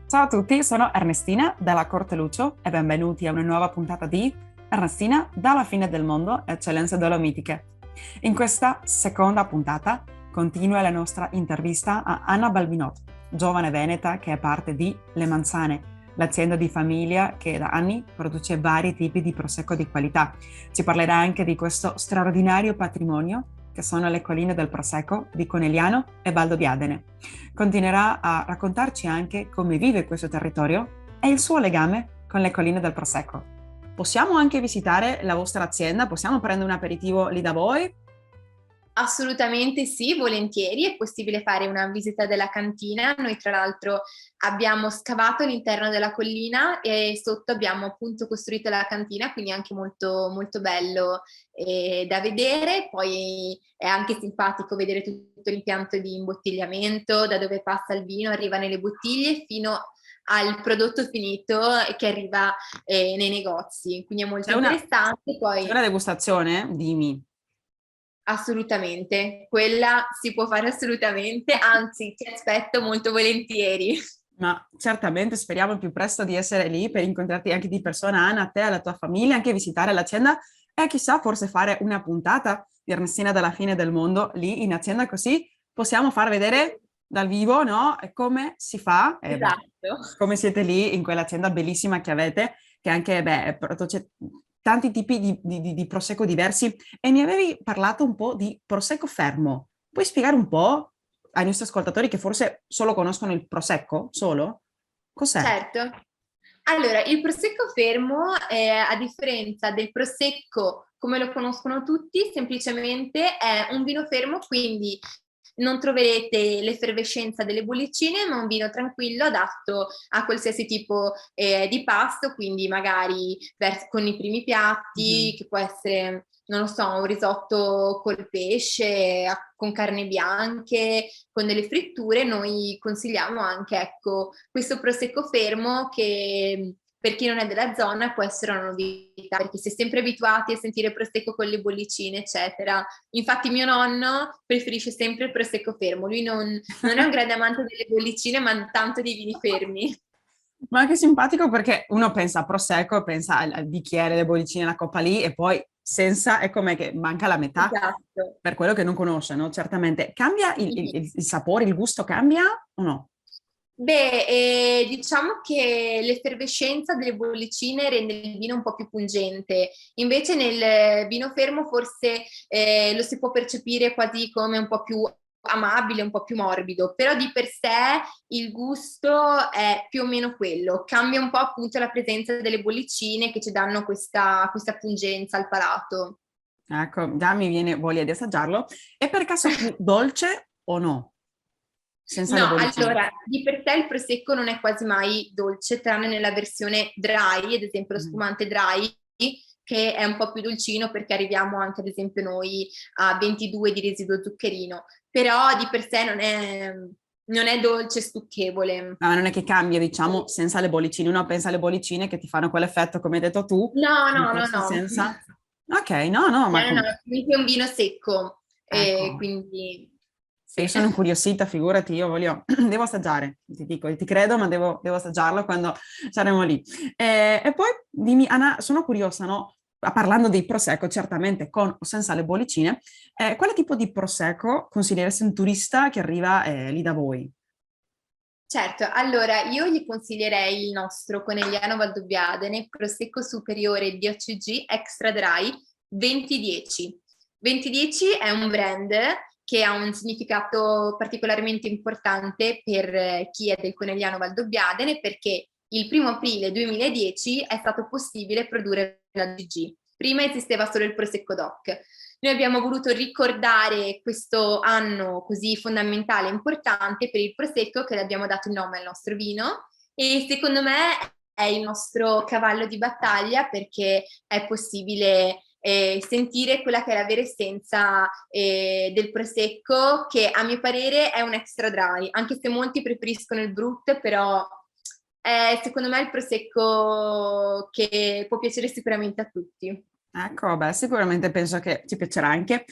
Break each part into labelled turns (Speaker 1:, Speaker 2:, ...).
Speaker 1: Ciao a tutti, sono Ernestina della Corte Lucio e benvenuti a una nuova puntata di Ernestina dalla fine del mondo, eccellenze dolomitiche. In questa seconda puntata continua la nostra intervista a Anna Balbinot, giovane veneta che è parte di Le Manzane, l'azienda di famiglia che da anni produce vari tipi di prosecco di qualità. Ci parlerà anche di questo straordinario patrimonio che sono le colline del Prosecco di Conegliano e Valdobbiadene. Continuerà a raccontarci anche come vive questo territorio e il suo legame con le colline del Prosecco. Possiamo anche visitare la vostra azienda? Possiamo prendere un aperitivo lì da voi?
Speaker 2: Assolutamente sì, volentieri, è possibile fare una visita della cantina. Noi tra l'altro abbiamo scavato all'interno della collina e sotto abbiamo appunto costruito la cantina, quindi anche molto, molto bello da vedere. Poi è anche simpatico vedere tutto l'impianto di imbottigliamento, da dove passa il vino, arriva nelle bottiglie fino al prodotto finito che arriva nei negozi, quindi è molto
Speaker 1: C'è una,
Speaker 2: interessante.
Speaker 1: c'è
Speaker 2: Poi
Speaker 1: una degustazione? Dimmi.
Speaker 2: assolutamente, quella si può fare assolutamente, anzi ti aspetto molto volentieri.
Speaker 1: Ma certamente speriamo il più presto di essere lì per incontrarti anche di persona, Anna, a te, alla tua famiglia, anche visitare l'azienda e chissà, forse fare una puntata di Ernestina dalla fine del mondo lì in azienda, così possiamo far vedere dal vivo, no? E come si fa,
Speaker 2: Esatto.
Speaker 1: come siete lì in quell'azienda bellissima che avete, che anche, produce tanti tipi di prosecco diversi. E mi avevi parlato un po' di prosecco fermo. Puoi spiegare un po' ai nostri ascoltatori che forse solo conoscono il prosecco, solo? Cos'è?
Speaker 2: Certo. Allora, il prosecco fermo, a differenza del prosecco come lo conoscono tutti, semplicemente è un vino fermo, quindi non troverete l'effervescenza delle bollicine, ma un vino tranquillo adatto a qualsiasi tipo di pasto, quindi magari con i primi piatti,
Speaker 1: Mhm.
Speaker 2: che può essere, non lo so, un risotto col pesce, con carne bianche, con delle fritture. Noi consigliamo anche, ecco, questo prosecco fermo che per chi non è della zona può essere una novità, perché si è sempre abituati a sentire prosecco con le bollicine, eccetera. Infatti mio nonno preferisce sempre il prosecco fermo, lui non è un grande amante delle bollicine, ma tanto dei vini fermi.
Speaker 1: Ma anche simpatico perché uno pensa a prosecco, pensa al bicchiere, le bollicine, la coppa lì e poi senza è come che manca la metà
Speaker 2: Esatto.
Speaker 1: per quello che non conosce, no? Certamente. Cambia il sapore, il gusto cambia o no?
Speaker 2: Beh, diciamo che l'effervescenza delle bollicine rende il vino un po' più pungente, invece nel vino fermo forse lo si può percepire quasi come un po' più amabile, un po' più morbido, però di per sé il gusto è più o meno quello, cambia un po' appunto la presenza delle bollicine che ci danno questa pungenza al palato.
Speaker 1: Ecco, già mi viene voglia di assaggiarlo. È per caso più dolce o no? Senza le
Speaker 2: No,
Speaker 1: bollicine.
Speaker 2: allora, di per sé il prosecco non è quasi mai dolce, tranne nella versione dry, ad esempio lo
Speaker 1: Mhm.
Speaker 2: spumante dry, che è un po' più dolcino perché arriviamo anche, ad esempio, noi a 22 di residuo zuccherino, però di per sé non è dolce, stucchevole.
Speaker 1: Ma non è che cambia, diciamo, senza le bollicine. Uno pensa alle bollicine che ti fanno quell'effetto, come hai detto tu,
Speaker 2: No, no, no,
Speaker 1: forse
Speaker 2: no.
Speaker 1: senza. Ok, no, no,
Speaker 2: No, no, no, è un vino secco,
Speaker 1: ecco.
Speaker 2: quindi
Speaker 1: E io
Speaker 2: sì.
Speaker 1: sono incuriosita, figurati, io voglio, devo assaggiare, ti dico, ti credo, ma devo assaggiarlo quando saremo lì. E poi dimmi, Anna, sono curiosa, no? Parlando di prosecco, certamente con o senza le bollicine, quale tipo di prosecco consiglieresti a un turista che arriva lì da voi?
Speaker 2: Certo, allora io gli consiglierei il nostro Conegliano Valdobbiadene Prosecco Superiore DOCG Extra Dry 2010. 2010 è un brand che ha un significato particolarmente importante per chi è del Conegliano Valdobbiadene perché il 1° aprile 2010 è stato possibile produrre la DG. Prima esisteva solo il Prosecco DOC. Noi abbiamo voluto ricordare questo anno così fondamentale e importante per il Prosecco che le abbiamo dato il nome al nostro vino e secondo me è il nostro cavallo di battaglia perché è possibile sentire quella che è la vera essenza del Prosecco che a mio parere è un extra dry, anche se molti preferiscono il Brut, però è secondo me il Prosecco che può piacere sicuramente a tutti.
Speaker 1: Ecco, beh, sicuramente penso che ci piacerà anche.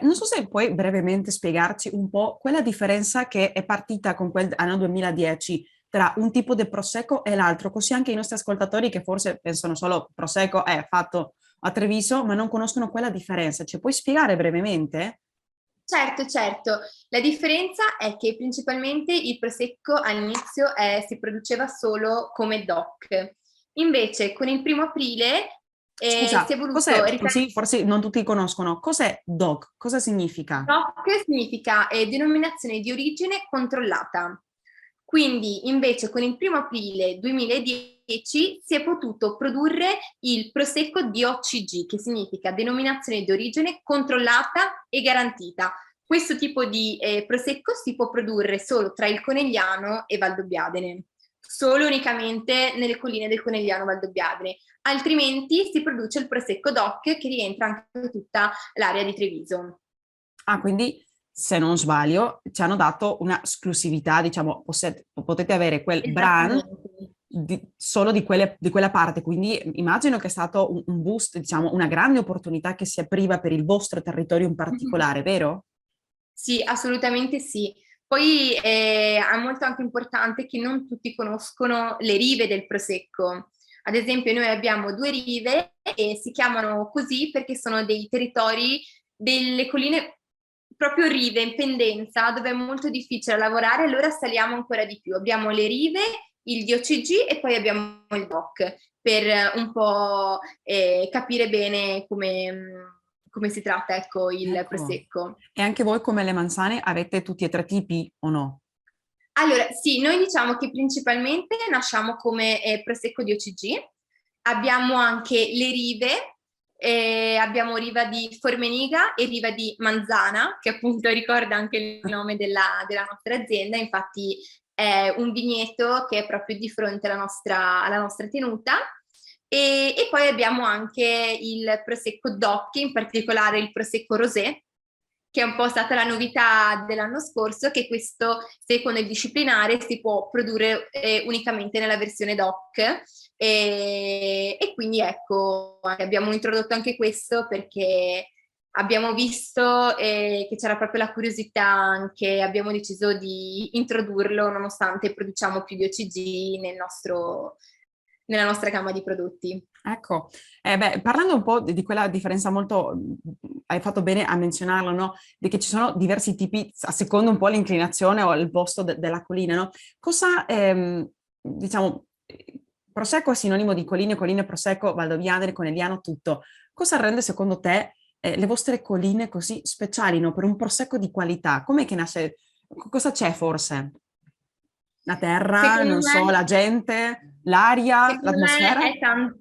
Speaker 1: Non so se puoi brevemente spiegarci un po' quella differenza che è partita con quel anno 2010 tra un tipo di prosecco e l'altro, così anche i nostri ascoltatori che forse pensano solo prosecco è fatto a Treviso, ma non conoscono quella differenza. Ci puoi spiegare brevemente?
Speaker 2: Certo, certo. La differenza è che principalmente il prosecco all'inizio si produceva solo come DOC. Invece con il 1° aprile si è
Speaker 1: Scusa,
Speaker 2: voluto
Speaker 1: cos'è,
Speaker 2: riprendere.
Speaker 1: così forse non tutti conoscono, cos'è DOC? Cosa significa?
Speaker 2: DOC significa denominazione di origine controllata. Quindi invece con il 1° aprile 2010 si è potuto produrre il Prosecco DOCG, che significa denominazione di origine controllata e garantita. Questo tipo di Prosecco si può produrre solo tra il Conegliano e Valdobbiadene, solo unicamente nelle colline del Conegliano Valdobbiadene. Altrimenti si produce il Prosecco DOC che rientra anche tutta l'area di Treviso.
Speaker 1: Ah, quindi se non sbaglio, ci hanno dato una esclusività, diciamo, potete avere quel brand
Speaker 2: Esattamente.
Speaker 1: solo di quella parte, quindi immagino che è stato un boost, diciamo, una grande opportunità che si apriva per il vostro territorio in particolare, vero?
Speaker 2: Sì, assolutamente sì. Poi è molto anche importante che non tutti conoscono le rive del Prosecco. Ad esempio, noi abbiamo 2 rive e si chiamano così perché sono dei territori, delle colline proprio rive in pendenza, dove è molto difficile lavorare, allora saliamo ancora di più. Abbiamo le rive, il DOCG e poi abbiamo il DOC per un po' capire bene come si tratta, ecco, il
Speaker 1: Ecco.
Speaker 2: prosecco.
Speaker 1: E anche voi come le manzane avete tutti e tre tipi o no?
Speaker 2: Allora, sì, noi diciamo che principalmente nasciamo come prosecco di OCG, abbiamo anche le rive, abbiamo riva di Formeniga e riva di Manzana, che appunto ricorda anche il nome della nostra azienda, infatti è un vigneto che è proprio di fronte alla nostra tenuta. E poi abbiamo anche il prosecco DOC, in particolare il prosecco rosé, che è un po' stata la novità dell'anno scorso, che questo, secondo il disciplinare, si può produrre unicamente nella versione DOC. E quindi ecco, abbiamo introdotto anche questo perché abbiamo visto che c'era proprio la curiosità anche, abbiamo deciso di introdurlo nonostante produciamo più di OCG nella nostra gamma di prodotti.
Speaker 1: Ecco, beh, parlando un po' di quella differenza molto, hai fatto bene a menzionarlo, no? Di che ci sono diversi tipi, a secondo un po' l'inclinazione o il posto della collina, no? Cosa, diciamo, Prosecco è sinonimo di colline, colline, Prosecco, Valdoviane, Conegliano, tutto. Cosa rende secondo te le vostre colline così speciali, no? Per un Prosecco di qualità? Com'è che nasce? Cosa c'è forse? La terra,
Speaker 2: Secondo
Speaker 1: non so,
Speaker 2: me
Speaker 1: la gente, l'aria,
Speaker 2: Secondo me
Speaker 1: l'atmosfera?
Speaker 2: è tanto,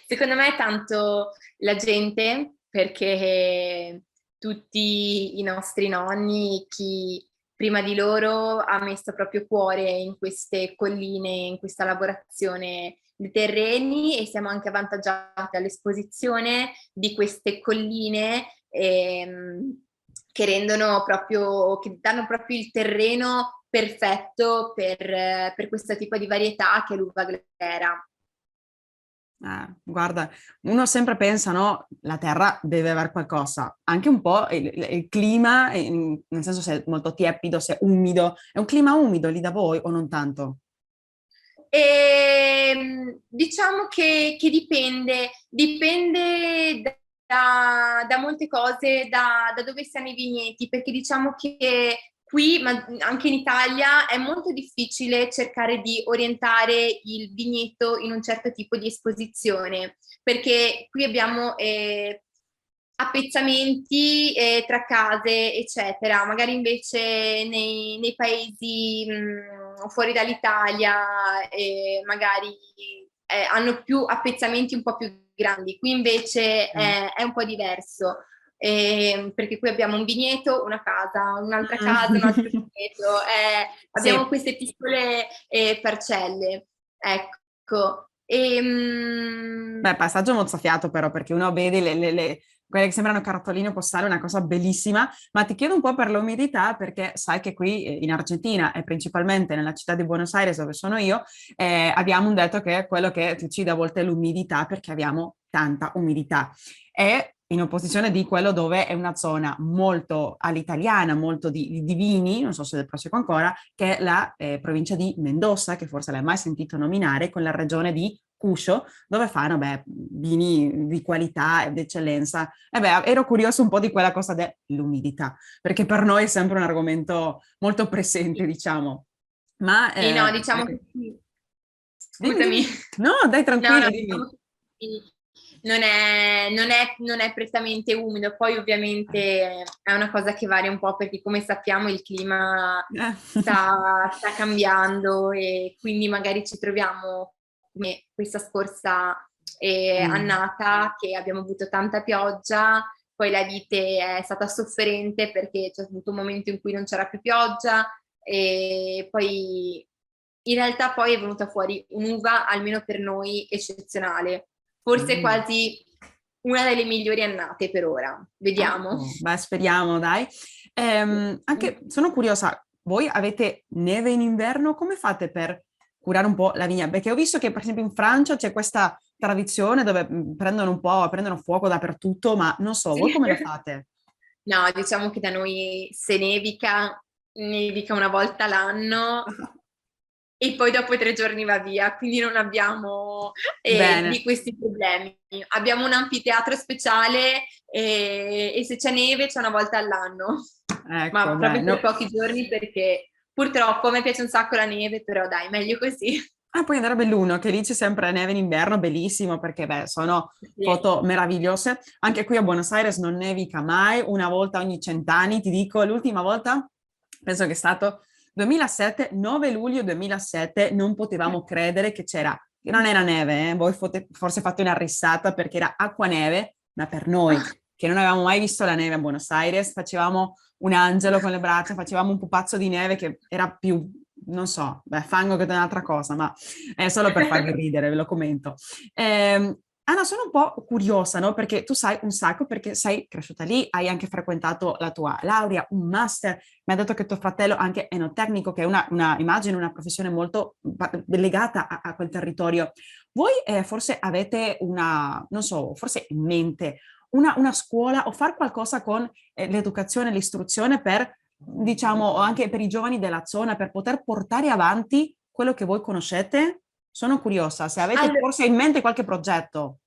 Speaker 2: secondo me è tanto la gente, perché tutti i nostri nonni, chi prima di loro ha messo proprio cuore in queste colline, in questa lavorazione dei terreni e siamo anche avvantaggiati all'esposizione di queste colline che danno proprio il terreno perfetto per questo tipo di varietà che è l'uva glera.
Speaker 1: Guarda, uno sempre pensa, no, la terra deve avere qualcosa, anche un po' il clima, nel senso se è molto tiepido, se è umido, è un clima umido lì da voi o non tanto?
Speaker 2: Diciamo che dipende da molte cose, da dove siano i vigneti, perché diciamo che qui, ma anche in Italia, è molto difficile cercare di orientare il vigneto in un certo tipo di esposizione, perché qui abbiamo appezzamenti tra case, eccetera. Magari invece nei paesi fuori dall'Italia magari hanno più appezzamenti un po' più grandi. Qui invece
Speaker 1: Mm.
Speaker 2: è un po' diverso. Perché qui abbiamo un vigneto, una casa, un'altra casa, un altro
Speaker 1: Mm.
Speaker 2: vigneto, abbiamo
Speaker 1: Sì.
Speaker 2: queste piccole parcelle. Ecco.
Speaker 1: Beh, passaggio mozzafiato però, perché uno vede quelle che sembrano cartoline postali, una cosa bellissima, ma ti chiedo un po' per l'umidità, perché sai che qui in Argentina e principalmente nella città di Buenos Aires, dove sono io, abbiamo un detto che è quello che ti uccide a volte è l'umidità, perché abbiamo tanta umidità. E in opposizione di quello dove è una zona molto all'italiana, molto di vini, non so se del Prosecco ancora, che è la provincia di Mendoza, che forse l'hai mai sentito nominare, con la regione di Cusco, dove fanno vini di qualità e d'eccellenza. E beh, ero curioso un po' di quella cosa dell'umidità, perché per noi è sempre un argomento molto presente, diciamo. Ma
Speaker 2: E no, diciamo che sì.
Speaker 1: dimmi,
Speaker 2: Scusami.
Speaker 1: dimmi. No, dai,
Speaker 2: No,
Speaker 1: tranquilla,
Speaker 2: no,
Speaker 1: dimmi.
Speaker 2: diciamo che sì, non è prettamente umido, poi ovviamente è una cosa che varia un po' perché come sappiamo il clima
Speaker 1: Eh.
Speaker 2: sta cambiando e quindi magari ci troviamo come questa scorsa
Speaker 1: Mm.
Speaker 2: annata che abbiamo avuto tanta pioggia, poi la vite è stata sofferente perché c'è avuto un momento in cui non c'era più pioggia e poi in realtà poi è venuta fuori un'uva, almeno per noi, eccezionale. Forse
Speaker 1: Mm.
Speaker 2: quasi una delle migliori annate per ora. Vediamo.
Speaker 1: Ecco, beh, speriamo, dai. Anche sono curiosa, voi avete neve in inverno? Come fate per curare un po' la vigna? Perché ho visto che, per esempio, in Francia c'è questa tradizione dove prendono fuoco dappertutto, ma non so, voi
Speaker 2: Sì.
Speaker 1: come lo fate?
Speaker 2: No, diciamo che da noi se nevica una volta l'anno e poi dopo 3 giorni va via, quindi non abbiamo di
Speaker 1: Bene,
Speaker 2: questi problemi. Abbiamo un anfiteatro speciale e se c'è neve c'è una volta all'anno,
Speaker 1: ecco,
Speaker 2: ma
Speaker 1: beh,
Speaker 2: proprio per
Speaker 1: no.
Speaker 2: pochi giorni perché purtroppo a me piace un sacco la neve, però dai, meglio così.
Speaker 1: Ah, poi andare a Belluno, che lì c'è sempre neve in inverno, bellissimo, perché beh, sono
Speaker 2: Sì.
Speaker 1: foto meravigliose. Anche qui a Buenos Aires non nevica mai, una volta ogni 100 anni, ti dico, l'ultima volta penso che è stato 2007, 9 luglio 2007, non potevamo credere che non era neve, voi forse fate una rissata perché era acqua neve, ma per noi, che non avevamo mai visto la neve a Buenos Aires, facevamo un angelo con le braccia, facevamo un pupazzo di neve che era più, non so, beh, fango che da un'altra cosa, ma è solo per farvi ridere, ve lo commento. Anna, sono un po' curiosa, no? Perché tu sai un sacco, perché sei cresciuta lì, hai anche frequentato la tua laurea, un master, mi ha detto che tuo fratello anche è enottecnico, che è immagino, una professione molto legata a quel territorio. Voi forse avete non so, forse in mente una scuola o far qualcosa con l'educazione e l'istruzione per, diciamo, anche per i giovani della zona, per poter portare avanti quello che voi conoscete? Sono curiosa, se avete
Speaker 2: Allora,
Speaker 1: forse in mente qualche progetto.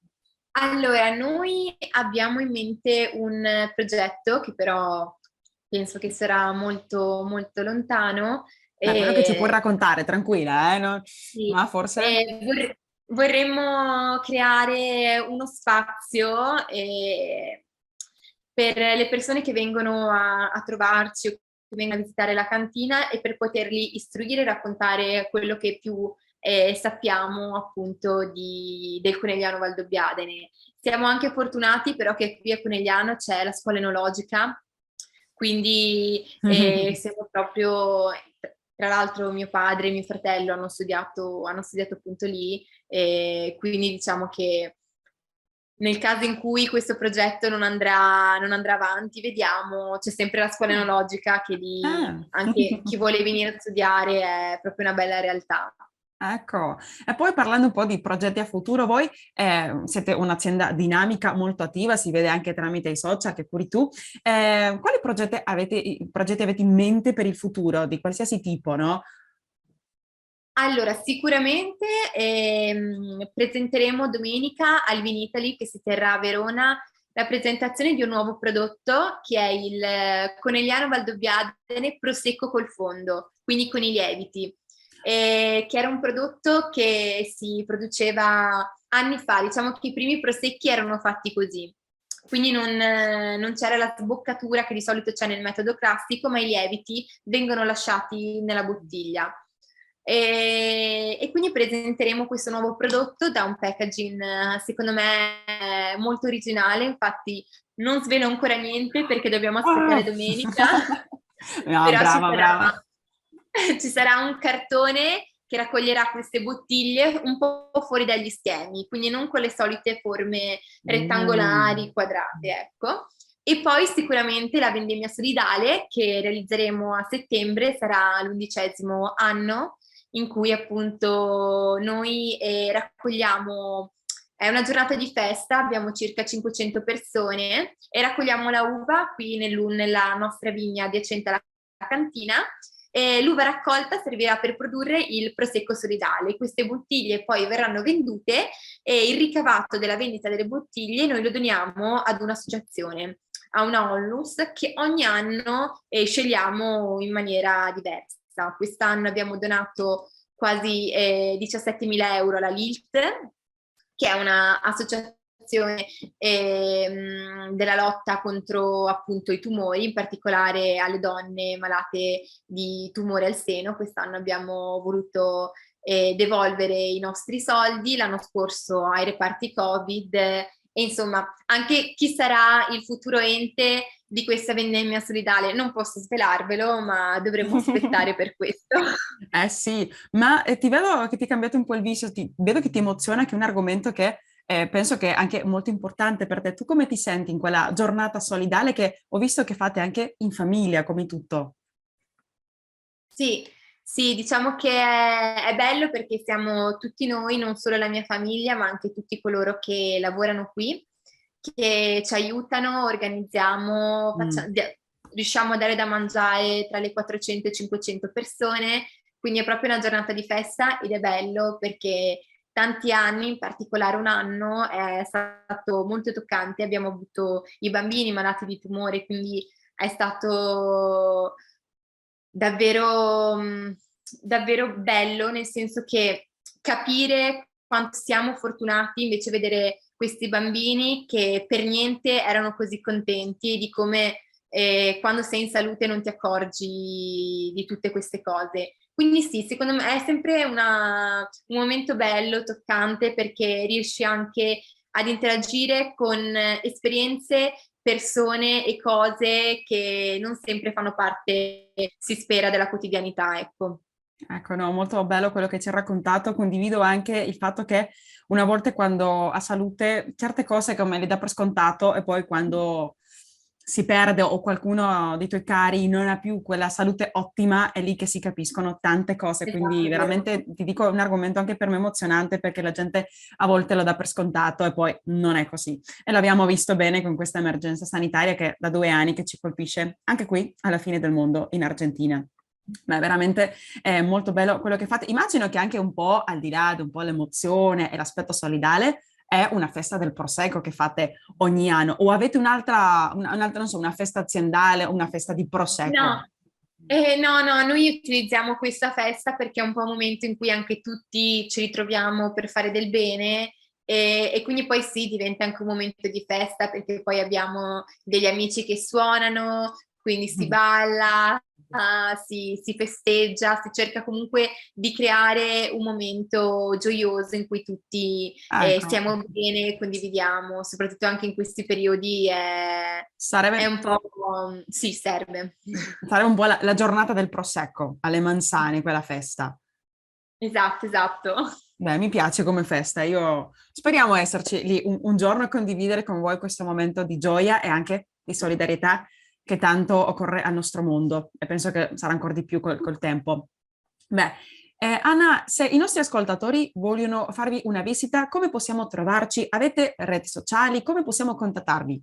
Speaker 2: allora, noi abbiamo in mente un progetto che però penso che sarà molto, molto lontano.
Speaker 1: Quello che ci puoi raccontare, tranquilla,
Speaker 2: Sì,
Speaker 1: ma forse...
Speaker 2: vorremmo creare uno spazio per le persone che vengono a trovarci o che vengono a visitare la cantina e per poterli istruire e raccontare quello che più sappiamo appunto del Conegliano Valdobbiadene. Siamo anche fortunati però che qui a Conegliano c'è la scuola enologica, quindi siamo proprio, tra l'altro mio padre e mio fratello hanno studiato appunto lì, e quindi diciamo che nel caso in cui questo progetto non andrà avanti, vediamo, c'è sempre la scuola enologica che lì
Speaker 1: Ah.
Speaker 2: anche chi vuole venire a studiare è proprio una bella realtà.
Speaker 1: Ecco, e poi parlando un po' di progetti a futuro, voi siete un'azienda dinamica, molto attiva, si vede anche tramite i social che curi tu. Quali progetti avete in mente per il futuro, di qualsiasi tipo, no?
Speaker 2: Allora, sicuramente presenteremo domenica al Vinitaly che si terrà a Verona la presentazione di un nuovo prodotto che è il Conegliano Valdobbiadene Prosecco col fondo, quindi con i lieviti, che era un prodotto che si produceva anni fa, diciamo che i primi prosecchi erano fatti così. Quindi non c'era la sboccatura che di solito c'è nel metodo classico, ma i lieviti vengono lasciati nella bottiglia. E quindi presenteremo questo nuovo prodotto da un packaging, secondo me, molto originale. Infatti, non svelo ancora niente perché dobbiamo aspettare
Speaker 1: Ah!
Speaker 2: domenica,
Speaker 1: No,
Speaker 2: però
Speaker 1: brava, brava.
Speaker 2: ci sarà un cartone che raccoglierà queste bottiglie un po' fuori dagli schemi, quindi non con le solite forme
Speaker 1: Mm.
Speaker 2: rettangolari, quadrate, ecco. E poi sicuramente la vendemmia solidale che realizzeremo a settembre sarà l'11° anno in cui appunto noi raccogliamo è una giornata di festa, abbiamo circa 500 persone e raccogliamo la uva qui nella nostra vigna adiacente alla cantina. E l'uva raccolta servirà per produrre il prosecco solidale. Queste bottiglie poi verranno vendute e il ricavato della vendita delle bottiglie noi lo doniamo ad un'associazione, a una onlus che ogni anno scegliamo in maniera diversa. Quest'anno abbiamo donato quasi 17.000 euro alla LILT, che è un'associazione della lotta contro appunto i tumori, in particolare alle donne malate di tumore al seno. Quest'anno abbiamo voluto devolvere i nostri soldi, l'anno scorso ai reparti Covid, e insomma anche chi sarà il futuro ente di questa vendemmia solidale non posso svelarvelo, ma dovremmo aspettare per questo.
Speaker 1: Eh sì, ma ti vedo che ti è cambiato un po' il viso, vedo che ti emoziona, che è un argomento che penso che è anche molto importante per te. Tu come ti senti in quella giornata solidale che ho visto che fate anche in famiglia, come tutto?
Speaker 2: Sì, sì, diciamo che è bello perché siamo tutti noi, non solo la mia famiglia, ma anche tutti coloro che lavorano qui, che ci aiutano, organizziamo,
Speaker 1: Mm.
Speaker 2: riusciamo a dare da mangiare tra le 400 e 500 persone, quindi è proprio una giornata di festa ed è bello perché tanti anni, in particolare un anno, è stato molto toccante. Abbiamo avuto i bambini malati di tumore, quindi è stato davvero, davvero bello, nel senso che capire quanto siamo fortunati invece vedere questi bambini che per niente erano così contenti di come quando sei in salute non ti accorgi di tutte queste cose. Quindi sì, secondo me è sempre un momento bello, toccante, perché riesci anche ad interagire con esperienze, persone e cose che non sempre fanno parte, si spera, della quotidianità, ecco.
Speaker 1: Ecco, no, molto bello quello che ci hai raccontato. Condivido anche il fatto che una volta quando ha salute, certe cose come le dà per scontato e poi quando si perde o qualcuno dei tuoi cari non ha più quella salute ottima, è lì che si capiscono tante cose. Quindi
Speaker 2: Esatto, è vero.
Speaker 1: veramente ti dico, è un argomento anche per me emozionante perché la gente a volte lo dà per scontato e poi non è così. E l'abbiamo visto bene con questa emergenza sanitaria che da 2 anni che ci colpisce anche qui alla fine del mondo in Argentina. Beh, veramente è molto bello quello che fate. Immagino che anche un po' al di là di un po' l'emozione e l'aspetto solidale, è una festa del Prosecco che fate ogni anno, o avete un'altra, non so, una festa aziendale, una festa di Prosecco?
Speaker 2: No, no, no, noi utilizziamo questa festa perché è un po' un momento in cui anche tutti ci ritroviamo per fare del bene e quindi poi sì, diventa anche un momento di festa perché poi abbiamo degli amici che suonano, quindi si balla, si festeggia, si cerca comunque di creare un momento gioioso in cui tutti
Speaker 1: Ecco,
Speaker 2: stiamo bene, condividiamo, soprattutto anche in questi periodi è
Speaker 1: sarebbe,
Speaker 2: un po', sì, serve.
Speaker 1: sarebbe un po' la giornata del Prosecco alle Manzane, quella festa.
Speaker 2: Esatto, esatto.
Speaker 1: Beh, mi piace come festa. Io speriamo esserci lì un giorno a condividere con voi questo momento di gioia e anche di solidarietà che tanto occorre al nostro mondo e penso che sarà ancora di più col tempo. Beh, Anna, se i nostri ascoltatori vogliono farvi una visita, come possiamo trovarci? Avete reti sociali? Come possiamo contattarvi?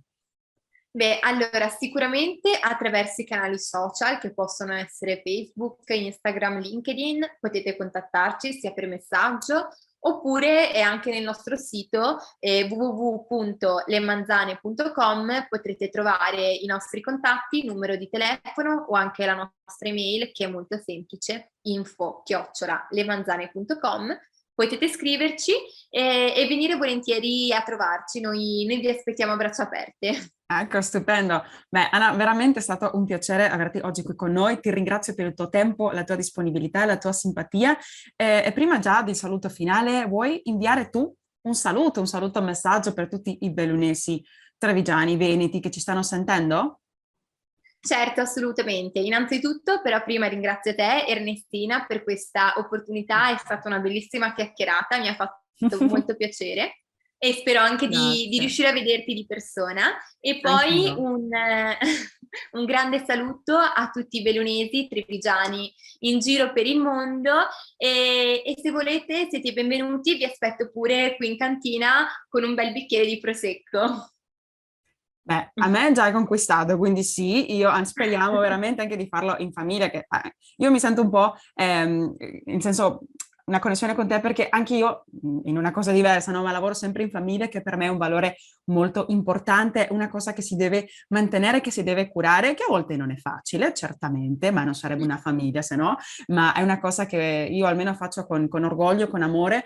Speaker 2: Beh, allora sicuramente attraverso i canali social che possono essere Facebook, Instagram, LinkedIn, potete contattarci sia per messaggio oppure anche nel nostro sito www.lemanzane.com potrete trovare i nostri contatti, numero di telefono o anche la nostra email che è molto semplice, info@lemanzane.com. Potete scriverci e venire volentieri a trovarci, noi vi aspettiamo a braccia aperte.
Speaker 1: Ecco, stupendo. Beh, Anna, veramente è stato un piacere averti oggi qui con noi. Ti ringrazio per il tuo tempo, la tua disponibilità e la tua simpatia. E prima già del saluto finale, vuoi inviare tu un saluto, un messaggio per tutti i bellunesi, trevigiani, veneti che ci stanno sentendo?
Speaker 2: Certo, assolutamente. Innanzitutto, però prima ringrazio te, Ernestina, per questa opportunità, è stata una bellissima chiacchierata, mi ha fatto molto piacere. e spero anche di
Speaker 1: Grazie,
Speaker 2: riuscire a vederti di persona. E poi
Speaker 1: anch'io.
Speaker 2: un grande saluto a tutti i bellunesi, trevigiani in giro per il mondo e se volete siete benvenuti, vi aspetto pure qui in cantina con un bel bicchiere di prosecco.
Speaker 1: Beh, a me già è conquistato, quindi sì, speriamo veramente anche di farlo in famiglia, che io mi sento un po', in senso, una connessione con te perché anche io, in una cosa diversa, no? Ma lavoro sempre in famiglia, che per me è un valore molto importante, una cosa che si deve mantenere, che si deve curare, che a volte non è facile, certamente, ma non sarebbe una famiglia se no, ma è una cosa che io almeno faccio con orgoglio, con amore,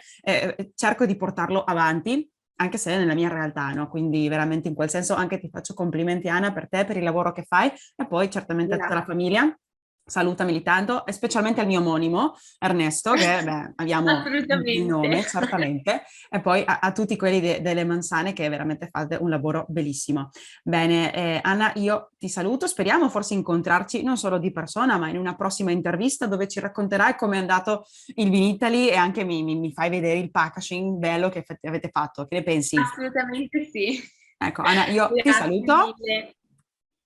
Speaker 1: cerco di portarlo avanti anche se è nella mia realtà, no? Quindi veramente in quel senso anche ti faccio complimenti Anna per te, per il lavoro che fai e poi certamente a tutta la
Speaker 2: Grazie.
Speaker 1: famiglia. Salutameli tanto e specialmente al mio omonimo Ernesto, che beh, abbiamo il
Speaker 2: Assolutamente.
Speaker 1: nome certamente, e poi a tutti quelli delle Mansane che veramente fate un lavoro bellissimo. Bene, Anna, io ti saluto, speriamo forse incontrarci non solo di persona, ma in una prossima intervista dove ci racconterai come è andato il Vinitaly e anche mi fai vedere il packaging bello che avete fatto. Che ne pensi?
Speaker 2: Assolutamente sì.
Speaker 1: Ecco, Anna, io ti
Speaker 2: Grazie
Speaker 1: saluto.
Speaker 2: mille.
Speaker 1: Ecco.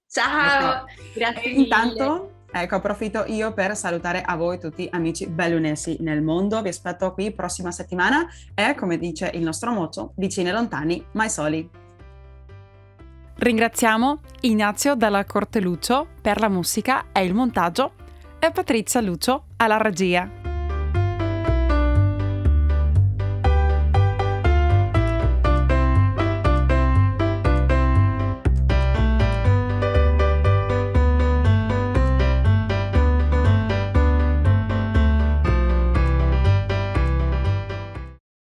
Speaker 2: Ciao,
Speaker 1: E
Speaker 2: grazie mille.
Speaker 1: intanto, ecco, approfitto io per salutare a voi tutti amici bellunesi nel mondo. Vi aspetto qui prossima settimana e, come dice il nostro motto, vicini e lontani, mai soli. Ringraziamo Ignazio dalla Corte Lucio per la musica e il montaggio e Patrizia Lucio alla regia.